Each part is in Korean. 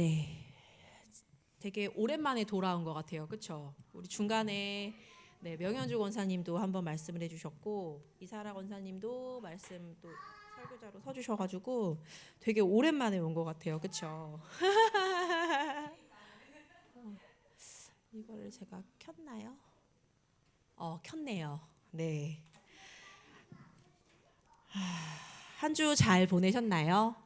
네, 되게 오랜만에 돌아온 것 같아요. 그렇죠? 우리 중간에 명현주 권사님도 한번 말씀을 해주셨고 이사라 권사님도 말씀 또 설교자로 서주셔가지고 되게 오랜만에 온 것 같아요. 그렇죠? 이거를 제가 켰나요? 켰네요. 네. 한 주 잘 보내셨나요?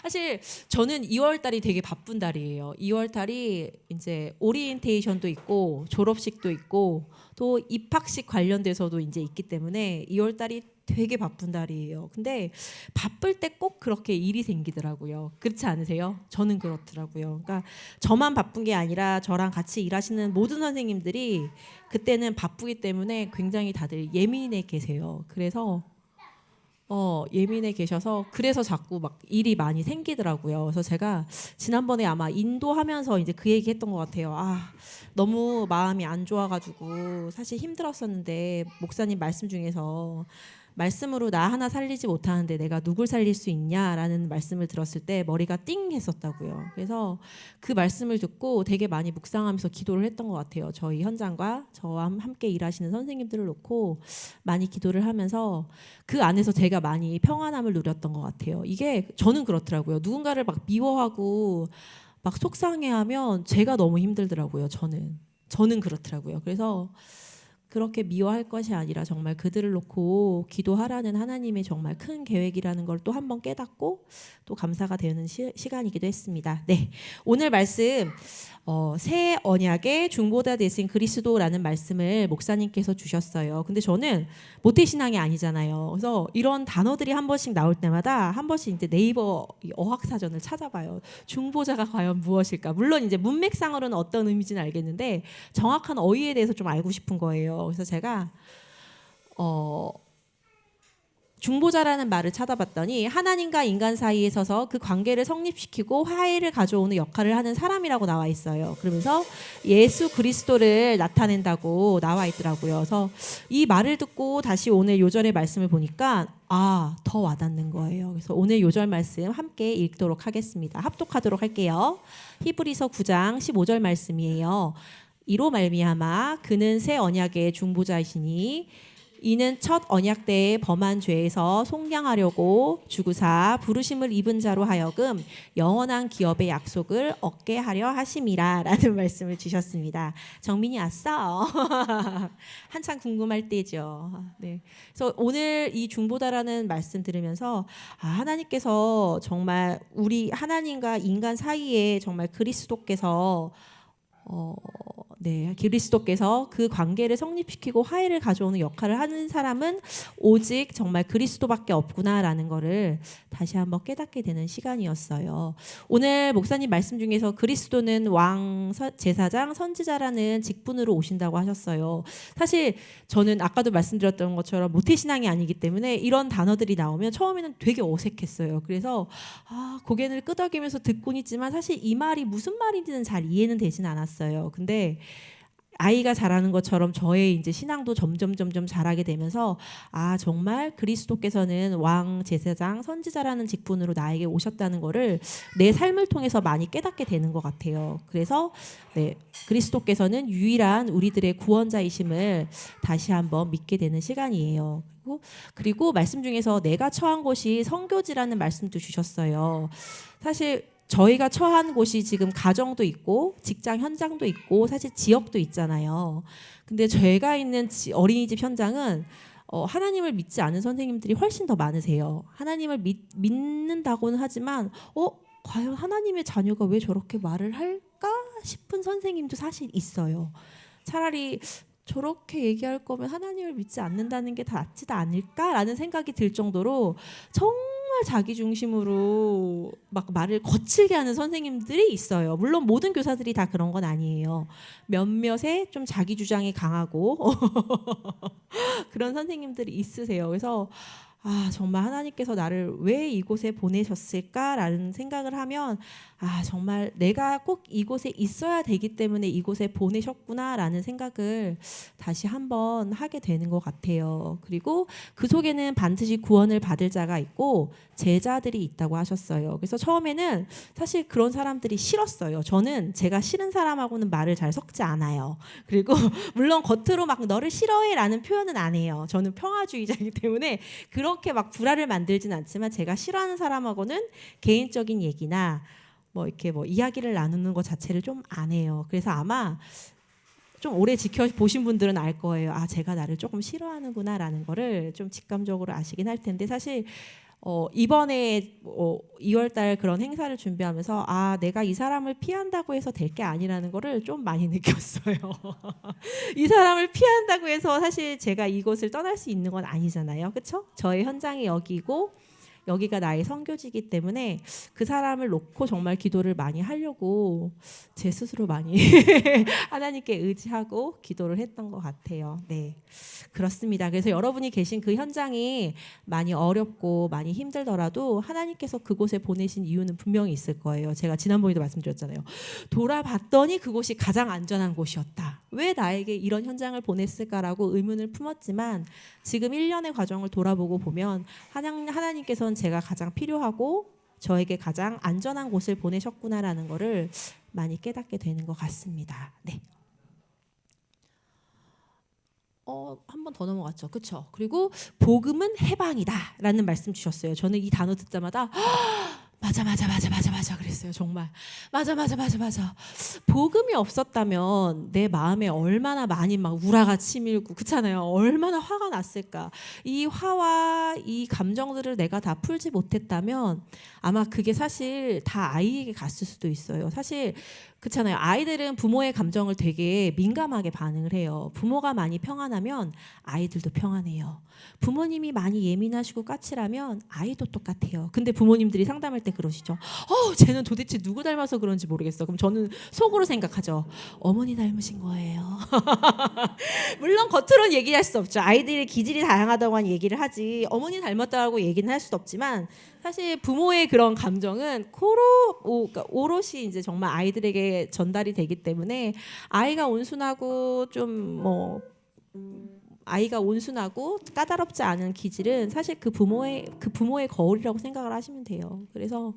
사실 저는 2월 달이 되게 바쁜 달이에요. 2월 달이 이제 오리엔테이션도 있고 졸업식도 있고 또 입학식 관련돼서도 이제 있기 때문에 2월 달이 되게 바쁜 달이에요. 근데 바쁠 때 꼭 그렇게 일이 생기더라고요. 그렇지 않으세요? 저는 그렇더라고요. 그러니까 저만 바쁜 게 아니라 저랑 같이 일하시는 모든 선생님들이 그때는 바쁘기 때문에 굉장히 다들 예민해 계세요. 그래서 예민해 계셔서 그래서 자꾸 막 일이 많이 생기더라고요. 그래서 제가 지난번에 아마 인도하면서 이제 그 얘기 했던 것 같아요. 너무 마음이 안 좋아가지고 사실 힘들었었는데 목사님 말씀 중에서 말씀으로 나 하나 살리지 못하는데 내가 누굴 살릴 수 있냐라는 말씀을 들었을 때 머리가 띵 했었다고요. 그래서 그 말씀을 듣고 되게 많이 묵상하면서 기도를 했던 것 같아요. 저희 현장과 저와 함께 일하시는 선생님들을 놓고 많이 기도를 하면서 그 안에서 제가 많이 평안함을 누렸던 것 같아요. 이게 저는 그렇더라고요. 누군가를 막 미워하고 막 속상해하면 제가 너무 힘들더라고요. 저는 그렇더라고요. 그래서 그렇게 미워할 것이 아니라 정말 그들을 놓고 기도하라는 하나님의 정말 큰 계획이라는 걸 또 한 번 깨닫고 또 감사가 되는 시간이기도 했습니다. 네, 오늘 말씀 새 언약의 중보자 되신 그리스도라는 말씀을 목사님께서 주셨어요. 근데 저는 모태신앙이 아니잖아요. 그래서 이런 단어들이 한 번씩 나올 때마다 한 번씩 이제 네이버 어학사전을 찾아봐요. 중보자가 과연 무엇일까? 물론 이제 문맥상으로는 어떤 의미인지는 알겠는데 정확한 어휘에 대해서 좀 알고 싶은 거예요. 그래서 제가 중보자라는 말을 찾아봤더니 하나님과 인간 사이에 서서 그 관계를 성립시키고 화해를 가져오는 역할을 하는 사람이라고 나와 있어요. 그러면서 예수 그리스도를 나타낸다고 나와 있더라고요. 그래서 이 말을 듣고 다시 오늘 요절의 말씀을 보니까 더 와닿는 거예요. 그래서 오늘 요절 말씀 함께 읽도록 하겠습니다. 합독하도록 할게요. 히브리서 9장 15절 말씀이에요. 이로 말미암아 그는 새 언약의 중보자이시니 이는 첫 언약 때에 범한 죄에서 속량하려고 주구사 부르심을 입은 자로 하여금 영원한 기업의 약속을 얻게 하려 하심이라 라는 말씀을 주셨습니다. 정민이 왔어. 한참 궁금할 때죠. 네. 그래서 오늘 이 중보자라는 말씀 들으면서 하나님께서 정말 우리 하나님과 인간 사이에 정말 그리스도께서 그리스도께서 그 관계를 성립시키고 화해를 가져오는 역할을 하는 사람은 오직 정말 그리스도밖에 없구나라는 거를 다시 한번 깨닫게 되는 시간이었어요. 오늘 목사님 말씀 중에서 그리스도는 왕, 제사장, 선지자라는 직분으로 오신다고 하셨어요. 사실 저는 아까도 말씀드렸던 것처럼 모태신앙이 아니기 때문에 이런 단어들이 나오면 처음에는 되게 어색했어요. 그래서 고개를 끄덕이면서 듣곤 있지만 사실 이 말이 무슨 말인지는 잘 이해는 되진 않았어요. 근데 아이가 자라는 것처럼 저의 이제 신앙도 점점 자라게 되면서 정말 그리스도께서는 왕, 제사장, 선지자라는 직분으로 나에게 오셨다는 거를 내 삶을 통해서 많이 깨닫게 되는 것 같아요. 그래서 그리스도께서는 유일한 우리들의 구원자이심을 다시 한번 믿게 되는 시간이에요. 그리고 말씀 중에서 내가 처한 곳이 선교지라는 말씀도 주셨어요. 사실 저희가 처한 곳이 지금 가정도 있고 직장 현장도 있고 사실 지역도 있잖아요. 근데 제가 있는 어린이집 현장은 하나님을 믿지 않은 선생님들이 훨씬 더 많으세요. 하나님을 믿는다고는 하지만 과연 하나님의 자녀가 왜 저렇게 말을 할까 싶은 선생님도 사실 있어요. 차라리 저렇게 얘기할 거면 하나님을 믿지 않는다는 게 더 낫지 않을까라는 생각이 들 정도로 정말 자기 중심으로 막 말을 거칠게 하는 선생님들이 있어요. 물론 모든 교사들이 다 그런 건 아니에요. 몇몇의 좀 자기 주장이 강하고 그런 선생님들이 있으세요. 그래서 정말 하나님께서 나를 왜 이곳에 보내셨을까라는 생각을 하면 정말 내가 꼭 이곳에 있어야 되기 때문에 이곳에 보내셨구나라는 생각을 다시 한번 하게 되는 것 같아요. 그리고 그 속에는 반드시 구원을 받을 자가 있고 제자들이 있다고 하셨어요. 그래서 처음에는 사실 그런 사람들이 싫었어요. 저는 제가 싫은 사람하고는 말을 잘 섞지 않아요. 그리고 물론 겉으로 막 너를 싫어해라는 표현은 안 해요. 저는 평화주의자이기 때문에 그렇게 막 불화를 만들진 않지만 제가 싫어하는 사람하고는 개인적인 얘기나 뭐 이렇게 뭐 이야기를 나누는 것 자체를 좀 안 해요. 그래서 아마 좀 오래 지켜보신 분들은 알 거예요. 제가 나를 조금 싫어하는구나라는 거를 좀 직감적으로 아시긴 할 텐데 사실 이번에 2월달 그런 행사를 준비하면서 내가 이 사람을 피한다고 해서 될 게 아니라는 거를 좀 많이 느꼈어요. 이 사람을 피한다고 해서 사실 제가 이곳을 떠날 수 있는 건 아니잖아요. 그렇죠? 저의 현장이 여기고 여기가 나의 선교지이기 때문에 그 사람을 놓고 정말 기도를 많이 하려고 제 스스로 많이 하나님께 의지하고 기도를 했던 것 같아요. 네, 그렇습니다. 그래서 여러분이 계신 그 현장이 많이 어렵고 많이 힘들더라도 하나님께서 그곳에 보내신 이유는 분명히 있을 거예요. 제가 지난번에도 말씀드렸잖아요. 돌아봤더니 그곳이 가장 안전한 곳이었다. 왜 나에게 이런 현장을 보냈을까라고 의문을 품었지만 지금 1년의 과정을 돌아보고 보면 하나님께서는 제가 가장 필요하고 저에게 가장 안전한 곳을 보내셨구나라는 것을 많이 깨닫게 되는 것 같습니다. 네. 한 번 더 넘어갔죠. 그렇죠? 그리고 복음은 해방이다라는 말씀 주셨어요. 저는 이 단어 듣자마자 맞아 그랬어요. 정말 맞아. 복음이 없었다면 내 마음에 얼마나 많이 막 우라가 치밀고 그렇잖아요. 얼마나 화가 났을까. 이 화와 이 감정들을 내가 다 풀지 못했다면 아마 그게 사실 다 아이에게 갔을 수도 있어요. 사실 그렇잖아요. 아이들은 부모의 감정을 되게 민감하게 반응을 해요. 부모가 많이 평안하면 아이들도 평안해요. 부모님이 많이 예민하시고 까칠하면 아이도 똑같아요. 근데 부모님들이 상담할 때 그러시죠. 쟤는 도대체 누구 닮아서 그런지 모르겠어. 그럼 저는 속으로 생각하죠. 어머니 닮으신 거예요. 물론 겉으로는 얘기할 수 없죠. 아이들의 기질이 다양하다고 얘기를 하지 어머니 닮았다고 얘기는 할 수도 없지만 사실 부모의 그런 감정은 그러니까 오롯이 이제 정말 아이들에게 전달이 되기 때문에 아이가 온순하고 아이가 온순하고 까다롭지 않은 기질은 사실 그 부모의 거울이라고 생각을 하시면 돼요. 그래서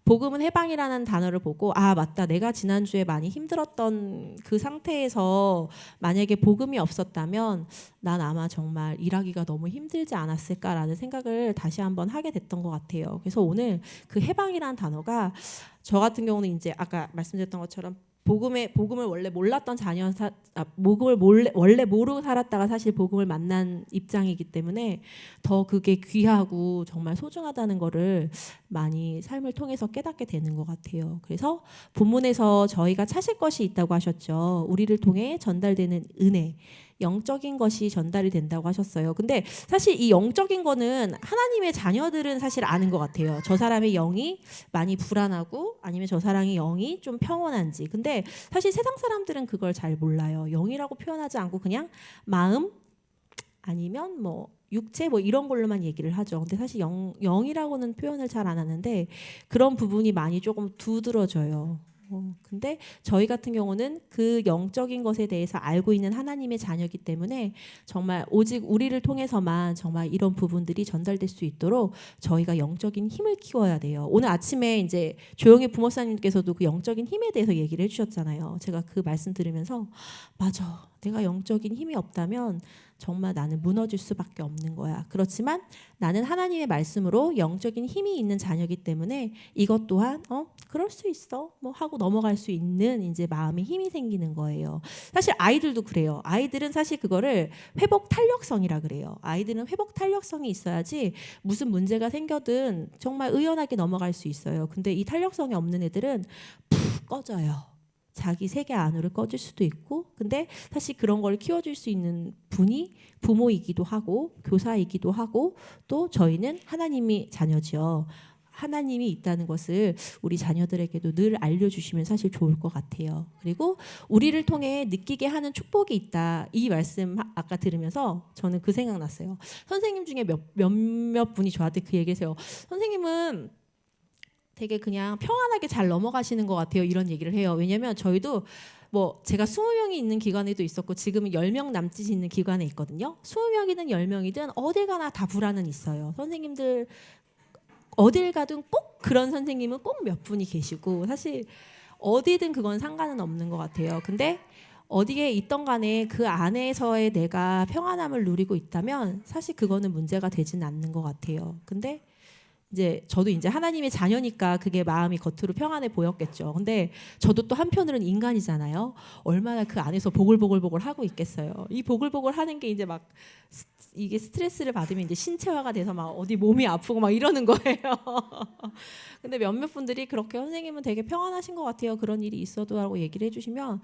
복음은 해방이라는 단어를 보고 맞다. 내가 지난주에 많이 힘들었던 그 상태에서 만약에 복음이 없었다면 난 아마 정말 일하기가 너무 힘들지 않았을까라는 생각을 다시 한번 하게 됐던 것 같아요. 그래서 오늘 그 해방이라는 단어가 저 같은 경우는 이제 아까 말씀드렸던 것처럼 복음을 원래 몰랐던 복음을 원래 모르고 살았다가 사실 복음을 만난 입장이기 때문에 더 그게 귀하고 정말 소중하다는 거를 많이 삶을 통해서 깨닫게 되는 것 같아요. 그래서 본문에서 저희가 찾을 것이 있다고 하셨죠. 우리를 통해 전달되는 은혜, 영적인 것이 전달이 된다고 하셨어요. 근데 사실 이 영적인 거는 하나님의 자녀들은 사실 아는 것 같아요. 저 사람의 영이 많이 불안하고 아니면 저 사람의 영이 좀 평온한지. 근데 사실 세상 사람들은 그걸 잘 몰라요. 영이라고 표현하지 않고 그냥 마음 아니면 육체 이런 걸로만 얘기를 하죠. 근데 사실 영이라고는 표현을 잘 안 하는데 그런 부분이 많이 조금 두드러져요. 근데 저희 같은 경우는 그 영적인 것에 대해서 알고 있는 하나님의 자녀이기 때문에 정말 오직 우리를 통해서만 정말 이런 부분들이 전달될 수 있도록 저희가 영적인 힘을 키워야 돼요. 오늘 아침에 이제 조영희 부목사님께서도 그 영적인 힘에 대해서 얘기를 해주셨잖아요. 제가 그 말씀 들으면서 맞아. 내가 영적인 힘이 없다면 정말 나는 무너질 수밖에 없는 거야. 그렇지만 나는 하나님의 말씀으로 영적인 힘이 있는 자녀이기 때문에 이것 또한 그럴 수 있어 하고 넘어갈 수 있는 이제 마음의 힘이 생기는 거예요. 사실 아이들도 그래요. 아이들은 사실 그거를 회복 탄력성이라 그래요. 아이들은 회복 탄력성이 있어야지 무슨 문제가 생겨든 정말 의연하게 넘어갈 수 있어요. 근데 이 탄력성이 없는 애들은 푹 꺼져요. 자기 세계 안으로 꺼질 수도 있고 근데 사실 그런 걸 키워줄 수 있는 분이 부모이기도 하고 교사이기도 하고 또 저희는 하나님이 자녀지요. 하나님이 있다는 것을 우리 자녀들에게도 늘 알려주시면 사실 좋을 것 같아요. 그리고 우리를 통해 느끼게 하는 축복이 있다. 이 말씀 아까 들으면서 저는 그 생각 났어요. 선생님 중에 몇몇 분이 저한테 그 얘기를 해요. 선생님은 되게 그냥 평안하게 잘 넘어가시는 것 같아요. 이런 얘기를 해요. 왜냐하면 저희도 뭐 제가 20명이 있는 기관에도 있었고 지금은 10명 남짓 있는 기관에 있거든요. 20명이든 10명이든 어딜 가나 다 불안은 있어요. 선생님들 어딜 가든 꼭 그런 선생님은 꼭 몇 분이 계시고 사실 어디든 그건 상관은 없는 것 같아요. 근데 어디에 있던 간에 그 안에서의 내가 평안함을 누리고 있다면 사실 그거는 문제가 되진 않는 것 같아요. 근데 이제 저도 이제 하나님의 자녀니까 그게 마음이 겉으로 평안해 보였겠죠. 근데 저도 또 한편으로는 인간이잖아요. 얼마나 그 안에서 보글보글보글 하고 있겠어요. 이 보글보글 하는 게 이제 막 이게 스트레스를 받으면 이제 신체화가 돼서 막 어디 몸이 아프고 막 이러는 거예요. 근데 몇몇 분들이 그렇게 선생님은 되게 평안하신 것 같아요. 그런 일이 있어도 하고 얘기를 해주시면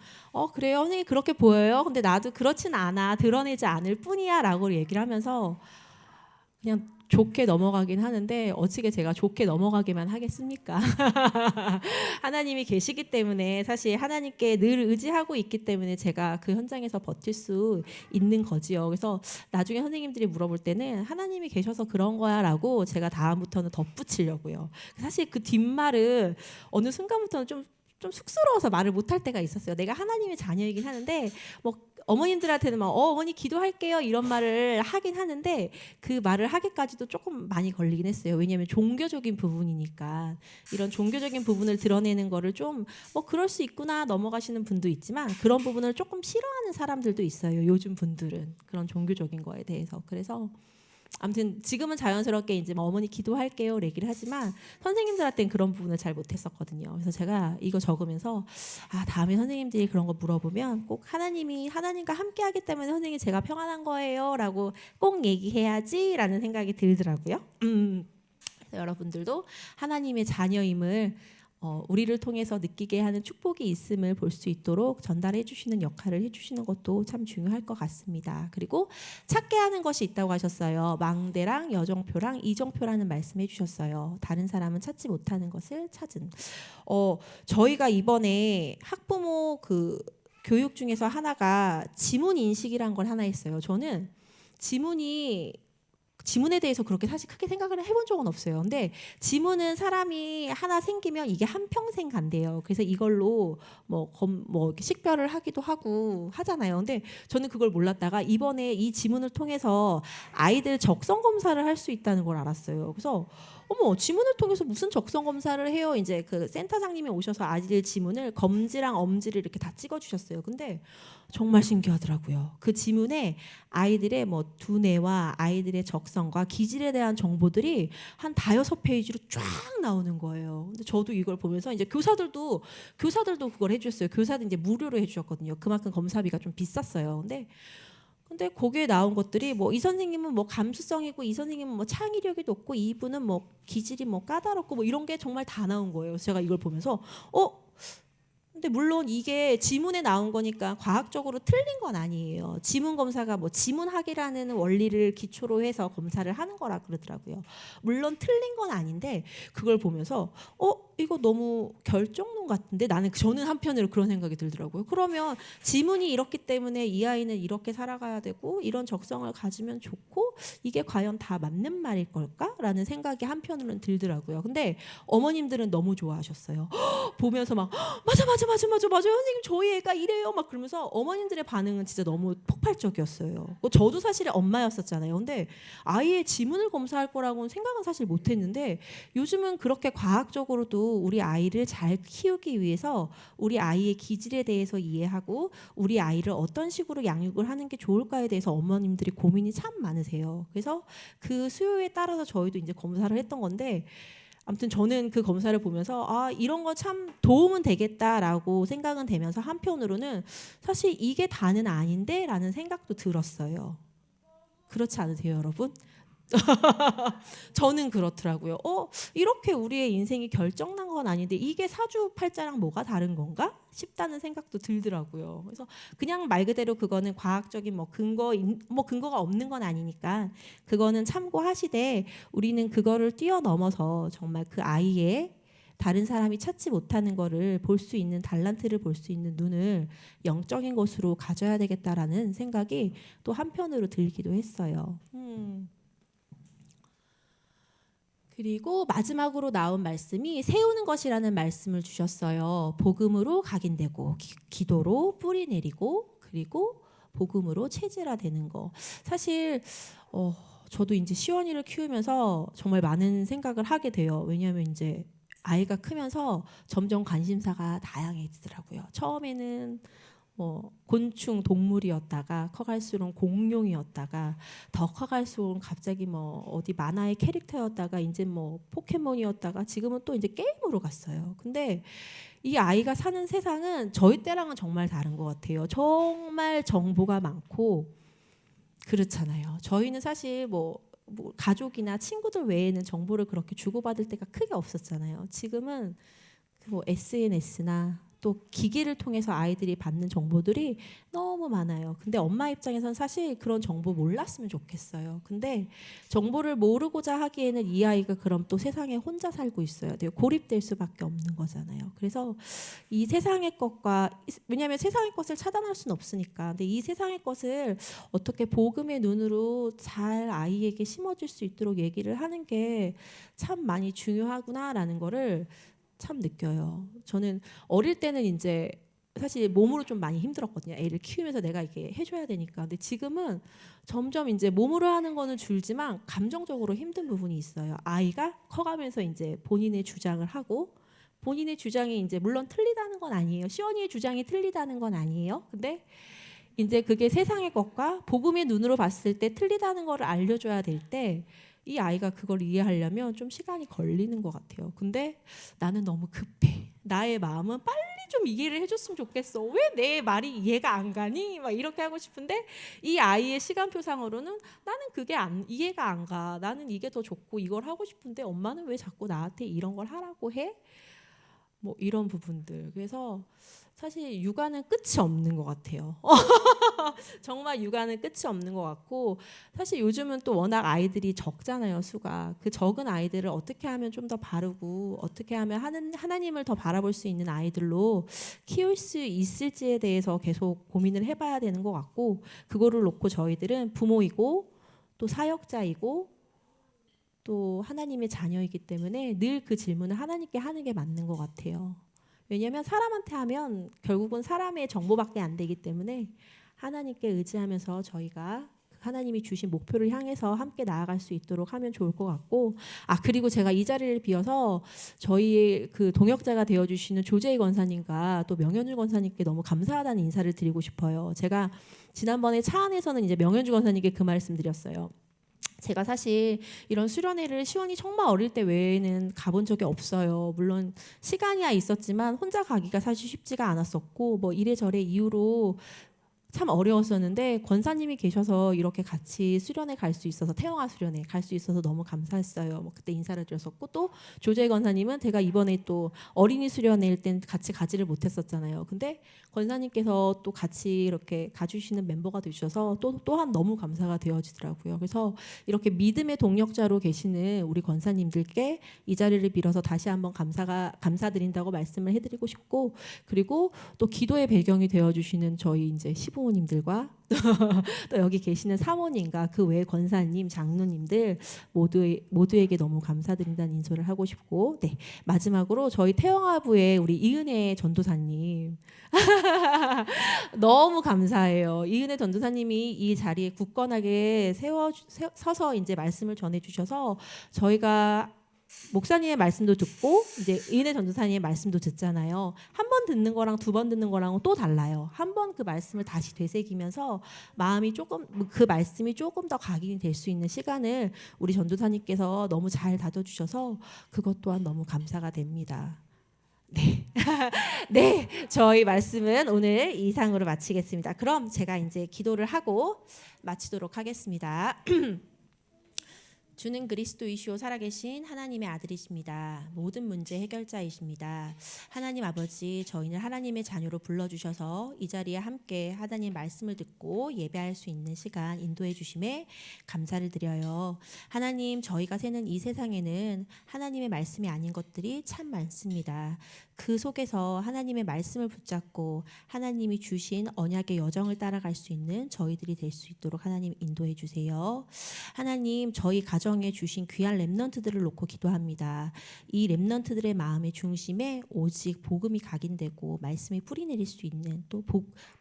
그래요. 선생님 그렇게 보여요. 근데 나도 그렇진 않아. 드러내지 않을 뿐이야 라고 얘기를 하면서 그냥 좋게 넘어가긴 하는데 어떻게 제가 좋게 넘어가기만 하겠습니까? 하나님이 계시기 때문에 사실 하나님께 늘 의지하고 있기 때문에 제가 그 현장에서 버틸 수 있는 거지요. 그래서 나중에 선생님들이 물어볼 때는 하나님이 계셔서 그런 거야 라고 제가 다음부터는 덧붙이려고요. 사실 그 뒷말은 어느 순간부터는 좀 쑥스러워서 말을 못할 때가 있었어요. 내가 하나님의 자녀이긴 하는데 뭐 어머님들한테는 막 어머니 기도할게요 이런 말을 하긴 하는데 그 말을 하기까지도 조금 많이 걸리긴 했어요. 왜냐하면 종교적인 부분이니까 이런 종교적인 부분을 드러내는 거를 좀 뭐 그럴 수 있구나 넘어가시는 분도 있지만 그런 부분을 조금 싫어하는 사람들도 있어요. 요즘 분들은 그런 종교적인 거에 대해서. 그래서 아무튼 지금은 자연스럽게 이제 뭐 어머니 기도할게요 얘기를 하지만 선생님들한테는 그런 부분을 잘 못했었거든요. 그래서 제가 이거 적으면서 다음에 선생님들이 그런 거 물어보면 꼭 하나님과 함께하기 때문에 선생님 제가 평안한 거예요라고 꼭 얘기해야지라는 생각이 들더라고요. 여러분들도 하나님의 자녀임을 우리를 통해서 느끼게 하는 축복이 있음을 볼 수 있도록 전달해 주시는 역할을 해주시는 것도 참 중요할 것 같습니다. 그리고 찾게 하는 것이 있다고 하셨어요. 망대랑 여정표랑 이정표라는 말씀해 주셨어요. 다른 사람은 찾지 못하는 것을 찾은. 저희가 이번에 학부모 그 교육 중에서 하나가 지문 인식이란 걸 하나 했어요. 저는 지문에 대해서 그렇게 사실 크게 생각을 해본 적은 없어요. 근데 지문은 사람이 하나 생기면 이게 한평생 간대요. 그래서 이걸로 뭐 식별을 하기도 하고 하잖아요. 근데 저는 그걸 몰랐다가 이번에 이 지문을 통해서 아이들 적성 검사를 할 수 있다는 걸 알았어요. 그래서 지문을 통해서 무슨 적성 검사를 해요? 이제 그 센터장님이 오셔서 아이들 지문을 검지랑 엄지를 이렇게 다 찍어주셨어요. 근데 정말 신기하더라고요. 그 지문에 아이들의 뭐 두뇌와 아이들의 적성과 기질에 대한 정보들이 한 5-6페이지로 쫙 나오는 거예요. 근데 저도 이걸 보면서 이제 교사들도 그걸 해주셨어요. 교사들 이제 무료로 해주셨거든요. 그만큼 검사비가 좀 비쌌어요. 근데 거기에 나온 것들이 뭐 이 선생님은 뭐 감수성이고 이 선생님은 뭐 창의력이 높고 이분은 뭐 기질이 뭐 까다롭고 뭐 이런 게 정말 다 나온 거예요. 제가 이걸 보면서 근데 물론 이게 지문에 나온 거니까 과학적으로 틀린 건 아니에요. 지문 검사가 뭐 지문학이라는 원리를 기초로 해서 검사를 하는 거라 그러더라고요. 물론 틀린 건 아닌데 그걸 보면서 이거 너무 결정론 같은데 저는 한편으로 그런 생각이 들더라고요. 그러면 지문이 이렇기 때문에 이 아이는 이렇게 살아가야 되고 이런 적성을 가지면 좋고 이게 과연 다 맞는 말일 걸까라는 생각이 한편으로는 들더라고요. 근데 어머님들은 너무 좋아하셨어요. 보면서 막 맞아 선생님 저희 애가 이래요 막 그러면서 어머님들의 반응은 진짜 너무 폭발적이었어요. 저도 사실 엄마였었잖아요. 근데 아이의 지문을 검사할 거라고는 생각은 사실 못했는데 요즘은 그렇게 과학적으로도 우리 아이를 잘 키우기 위해서 우리 아이의 기질에 대해서 이해하고 우리 아이를 어떤 식으로 양육을 하는 게 좋을까에 대해서 어머님들이 고민이 참 많으세요. 그래서 그 수요에 따라서 저희도 이제 검사를 했던 건데 아무튼 저는 그 검사를 보면서 이런 거 참 도움은 되겠다라고 생각은 되면서 한편으로는 사실 이게 다는 아닌데 라는 생각도 들었어요. 그렇지 않으세요 여러분? 저는 그렇더라고요. 이렇게 우리의 인생이 결정난 건 아닌데 이게 사주팔자랑 뭐가 다른 건가 싶다는 생각도 들더라고요. 그래서 그냥 말 그대로 그거는 과학적인 근거가 없는 건 아니니까 그거는 참고하시되 우리는 그거를 뛰어넘어서 정말 그 아이의 다른 사람이 찾지 못하는 거를 볼 수 있는 달란트를 볼 수 있는 눈을 영적인 것으로 가져야 되겠다라는 생각이 또 한편으로 들기도 했어요. 그리고 마지막으로 나온 말씀이 세우는 것이라는 말씀을 주셨어요. 복음으로 각인되고 기도로 뿌리 내리고 그리고 복음으로 체질화되는 거. 사실 저도 이제 시원이를 키우면서 정말 많은 생각을 하게 돼요. 왜냐하면 이제 아이가 크면서 점점 관심사가 다양해지더라고요. 처음에는 곤충 동물이었다가 커갈수록 공룡이었다가 더 커갈수록 갑자기 어디 만화의 캐릭터였다가 이제 포켓몬이었다가 지금은 또 이제 게임으로 갔어요. 근데 이 아이가 사는 세상은 저희 때랑은 정말 다른 것 같아요. 정말 정보가 많고 그렇잖아요. 저희는 사실 가족이나 친구들 외에는 정보를 그렇게 주고받을 때가 크게 없었잖아요. 지금은 SNS나 또 기기를 통해서 아이들이 받는 정보들이 너무 많아요. 근데 엄마 입장에선 사실 그런 정보 몰랐으면 좋겠어요. 근데 정보를 모르고자 하기에는 이 아이가 그럼 또 세상에 혼자 살고 있어야 돼요. 고립될 수밖에 없는 거잖아요. 그래서 이 세상의 것과 왜냐하면 세상의 것을 차단할 수는 없으니까. 근데 이 세상의 것을 어떻게 복음의 눈으로 잘 아이에게 심어줄 수 있도록 얘기를 하는 게 참 많이 중요하구나라는 거를 참 느껴요. 저는 어릴 때는 이제 사실 몸으로 좀 많이 힘들었거든요. 애를 키우면서 내가 이렇게 해줘야 되니까. 근데 지금은 점점 이제 몸으로 하는 거는 줄지만 감정적으로 힘든 부분이 있어요. 아이가 커가면서 이제 본인의 주장을 하고 본인의 주장이 이제 물론 틀리다는 건 아니에요. 시원이의 주장이 틀리다는 건 아니에요. 근데 이제 그게 세상의 것과 복음의 눈으로 봤을 때 틀리다는 거를 알려줘야 될 때 이 아이가 그걸 이해하려면 좀 시간이 걸리는 것 같아요. 근데 나는 너무 급해. 나의 마음은 빨리 좀 이해를 해줬으면 좋겠어. 왜 내 말이 이해가 안 가니? 막 이렇게 하고 싶은데 이 아이의 시간표상으로는 나는 그게 이해가 안 가. 나는 이게 더 좋고 이걸 하고 싶은데 엄마는 왜 자꾸 나한테 이런 걸 하라고 해? 이런 부분들. 그래서 사실 육아는 끝이 없는 것 같아요. 정말 육아는 끝이 없는 것 같고 사실 요즘은 또 워낙 아이들이 적잖아요. 수가. 그 적은 아이들을 어떻게 하면 좀 더 바르고 어떻게 하면 하나님을 더 바라볼 수 있는 아이들로 키울 수 있을지에 대해서 계속 고민을 해봐야 되는 것 같고 그거를 놓고 저희들은 부모이고 또 사역자이고 또 하나님의 자녀이기 때문에 늘 그 질문을 하나님께 하는 게 맞는 것 같아요. 왜냐하면 사람한테 하면 결국은 사람의 정보밖에 안 되기 때문에 하나님께 의지하면서 저희가 하나님이 주신 목표를 향해서 함께 나아갈 수 있도록 하면 좋을 것 같고 그리고 제가 이 자리를 비워서 저희의 그 동역자가 되어주시는 조재희 권사님과 또 명현주 권사님께 너무 감사하다는 인사를 드리고 싶어요. 제가 지난번에 차 안에서는 이제 명현주 권사님께 그 말씀 드렸어요. 제가 사실 이런 수련회를 시원이 정말 어릴 때 외에는 가본 적이 없어요. 물론 시간이야 있었지만 혼자 가기가 사실 쉽지가 않았었고 이래저래 이유로 참 어려웠었는데 권사님이 계셔서 이렇게 같이 수련회 갈 수 있어서 태영아 수련회 갈 수 있어서 너무 감사했어요. 그때 인사를 드렸었고 또 조재 권사님은 제가 이번에 또 어린이 수련회일 땐 같이 가지를 못했었잖아요. 근데 권사님께서 또 같이 이렇게 가주시는 멤버가 되셔서 또한 너무 감사가 되어지더라고요. 그래서 이렇게 믿음의 동력자로 계시는 우리 권사님들께 이 자리를 빌어서 다시 한번 감사드린다고 말씀을 해드리고 싶고 그리고 또 기도의 배경이 되어주시는 저희 이제 시부모님들과 또 여기 계시는 사모님과 그 외 권사님, 장로님들 모두에게 너무 감사드린다는 인솔을 하고 싶고 마지막으로 저희 태영아부의 우리 이은혜 전도사님 너무 감사해요. 이은혜 전도사님이 이 자리에 굳건하게 서서 이제 말씀을 전해주셔서 저희가 목사님의 말씀도 듣고 이제 이은혜 전도사님의 말씀도 듣잖아요. 한 번 듣는 거랑 두 번 듣는 거랑은 또 달라요. 한 번 그 말씀을 다시 되새기면서 마음이 그 말씀이 조금 더 각인이 될 수 있는 시간을 우리 전도사님께서 너무 잘 다져주셔서 그것 또한 너무 감사가 됩니다. 네, 저희 말씀은 오늘 이상으로 마치겠습니다. 그럼 제가 이제 기도를 하고 마치도록 하겠습니다. 주는 그리스도이시오 살아계신 하나님의 아들이십니다. 모든 문제 해결자이십니다. 하나님 아버지, 저희는 하나님의 자녀로 불러주셔서 이 자리에 함께 하나님 말씀을 듣고 예배할 수 있는 시간 인도해 주심에 감사를 드려요. 하나님, 저희가 사는 이 세상에는 하나님의 말씀이 아닌 것들이 참 많습니다. 그 속에서 하나님의 말씀을 붙잡고 하나님이 주신 언약의 여정을 따라갈 수 있는 저희들이 될 수 있도록 하나님 인도해 주세요. 하나님, 저희 가정에 주신 귀한 렘넌트들을 놓고 기도합니다. 이 렘넌트들의 마음의 중심에 오직 복음이 각인되고 말씀이 뿌리내릴 수 있는, 또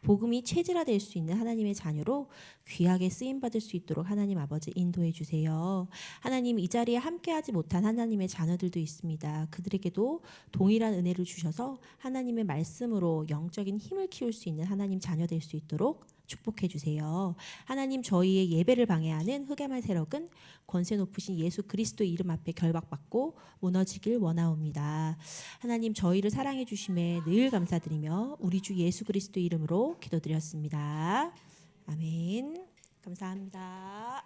복음이 체질화될 수 있는 하나님의 자녀로 귀하게 쓰임 받을 수 있도록 하나님 아버지 인도해 주세요. 하나님, 이 자리에 함께하지 못한 하나님의 자녀들도 있습니다. 그들에게도 동일한 은혜를 주셔서 하나님의 말씀으로 영적인 힘을 키울 수 있는 하나님 자녀 될 수 있도록 축복해 주세요. 하나님, 저희의 예배를 방해하는 흑암의 세력은 권세 높으신 예수 그리스도의 이름 앞에 결박받고 무너지길 원하옵니다. 하나님, 저희를 사랑해 주심에 늘 감사드리며 우리 주 예수 그리스도 이름으로 기도드렸습니다. 아멘. 감사합니다.